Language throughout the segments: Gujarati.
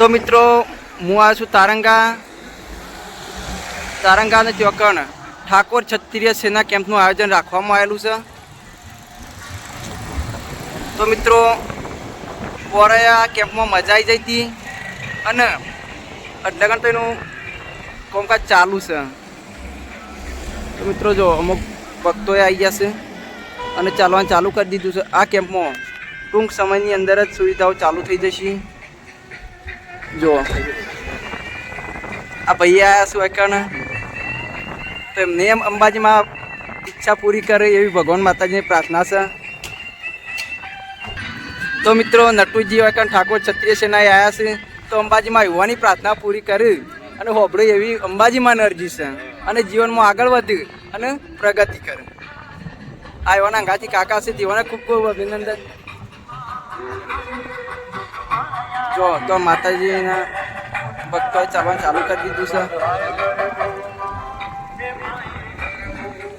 તો મિત્રો હું આવ્યો છું તારંગા અને ચોકણ ઠાકોર ક્ષત્રિય સેના કેમ્પનું આયોજન રાખવામાં આવેલું છે. તો મિત્રો પોરાયા કેમ્પમાં મજા આવી જઈ હતી અને અડધા ઘંટાનું કામકાજ ચાલુ છે. તો મિત્રો જો અમુક ભક્તોએ આવી ગયા છે અને ચાલવાનું ચાલુ કરી દીધું છે. આ કેમ્પમાં ટૂંક સમયની અંદર જ સુવિધાઓ ચાલુ થઈ જશે. જો આ ભાઈ આવ્યા શું એકણ તો એમને એમ અંબાજીમાં ઈચ્છા પૂરી કરે એવી ભગવાન માતાજીની પ્રાર્થના છે. તો મિત્રો નટુજી એકણ ઠાકોર ક્ષત્રિય સેનાએ આવ્યા છે તો અંબાજીમાં યુવાની પ્રાર્થના પૂરી કરી અને હોબળે એવી અંબાજીમાં અરજી છે અને જીવનમાં આગળ વધે અને પ્રગતિ કરે. આ એવાના અંગાથી કાકા છે તેઓને ખૂબ ખૂબ અભિનંદન. જો તો માતાજીના ભક્તોએ ચાલવાનું ચાલુ કરી દીધું છે.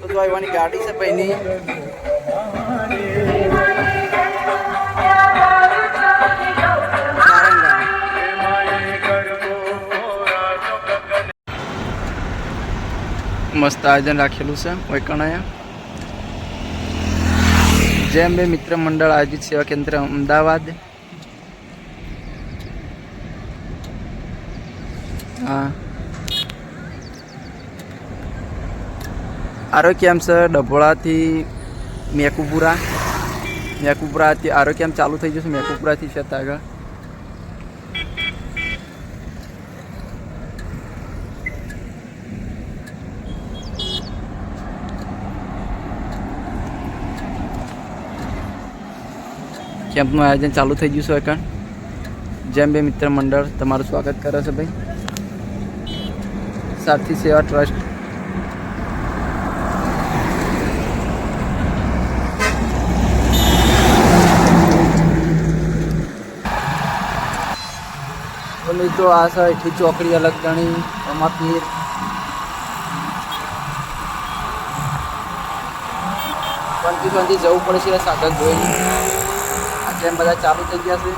તો જો એવાની ગાડી છે ભાઈની. મસ્ત આયોજન રાખેલું છે વૈકણાયા. જેમ બે મિત્ર મંડળ આયોજિત સેવા કેન્દ્ર અમદાવાદ. હા આરોગ્ય કેમ્પ છે ડભોળાથી મેકુપુરાથી આરોગ્ય કેમ્પ ચાલુ થઈ જશે. મેકુપુરાથી છે આગળ. કેમ્પનું આયોજન ચાલુ થઈ ગયું છે એકણ. જેમ બે મિત્ર મંડળ તમારું સ્વાગત કરે છે ભાઈ. સારથી સેવા ટ્રસ્ટ. મિત્રો આ છે એઠી ચોકડી અલગ ગણી અમાપીર. પંથી જવું પડે છે સાધન જોઈને. આ કેમ બધા ચાલુ થઈ ગયા છે.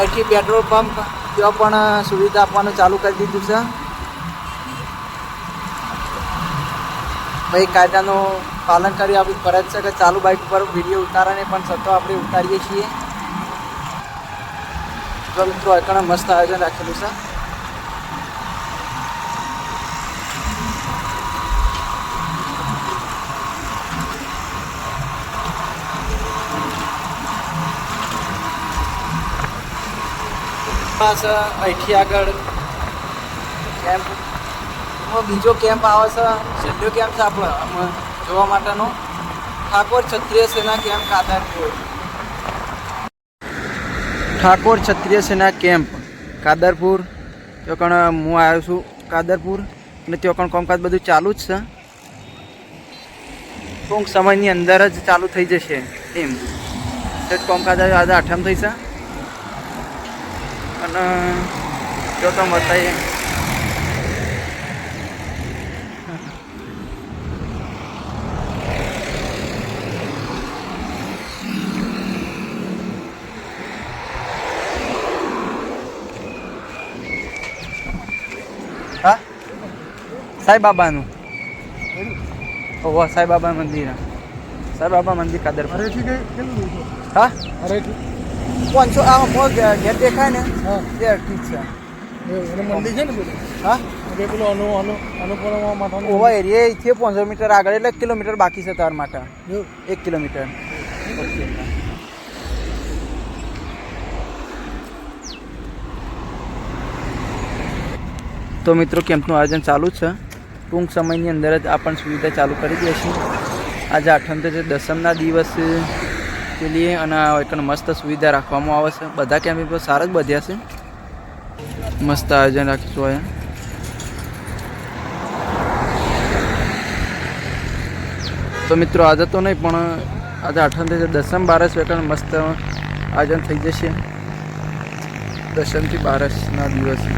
અહીંથી પેટ્રોલ પંપ ત્યાં પણ સુવિધા આપવાનું ચાલુ કરી દીધું છે. ભાઈ કાયદાનું પાલન કરી આપણી ફરજ છે કે ચાલુ બાઇક પર વિડીયો ઉતારવાને પણ સતો આપણે ઉતારીએ છીએ. તો મિત્રો એકણ મસ્ત આયોજન રાખેલું છે. અહીંથી આગળ કેમ્પ બીજો કેમ્પ આવે છે. છેલ્લો કેમ્પ છે આપણે જોવા માટેનો ઠાકોર ક્ષત્રિય સેના કેમ્પ કાદરપુર. ઠાકોર ક્ષત્રિય સેના કેમ્પ કાદરપુર. તો કણ હું આવ્યો છું કાદરપુર અને ત્યાં કણ કામકાજ બધું ચાલુ જ છે. ટૂંક સમયની અંદર જ ચાલુ થઈ જશે એમ. કામકાજ આજે 8મ થઈ છે અને જો તો બતાવીએ. હા સાંઈબાબાનું ઓહો સાંઈબાબા મંદિર. સાંઈબાબા મંદિર કાદરપુર. હા 500 આ ઘેર દેખાય ને તે ઠીક છે. મંદિર છે ને પેલું. હા પેલું અનુપૂર્ણા માતાનું ઓવા એરિયા અહીંથી 500 મીટર આગળ એટલે 1 કિલોમીટર બાકી છે તાર માટે. 1 કિલોમીટર. તો મિત્રો કેમ્પનું આયોજન ચાલુ જ છે. ટૂંક સમયની અંદર જ આ પણ સુવિધા ચાલુ કરી દઈશું. આજે 8મ છે દસમના દિવસ કે લીએ અને એક મસ્ત સુવિધા રાખવામાં આવે છે. બધા કેમ્પ પર સારા જ બધ્યા છે. મસ્ત આયોજન રાખીશું અહીંયા. તો મિત્રો આજે તો નહીં પણ આજે 8મ થી દસમ બારસ વેકણ મસ્ત આયોજન થઈ જશે. 10મથી 12ના દિવસે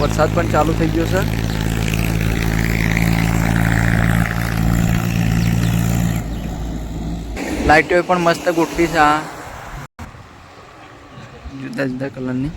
વરસાદ પણ ચાલુ થઈ ગયો છે. લાઇટો પણ મસ્ત ગોઠવી છે. આ જુદા જુદા કલરની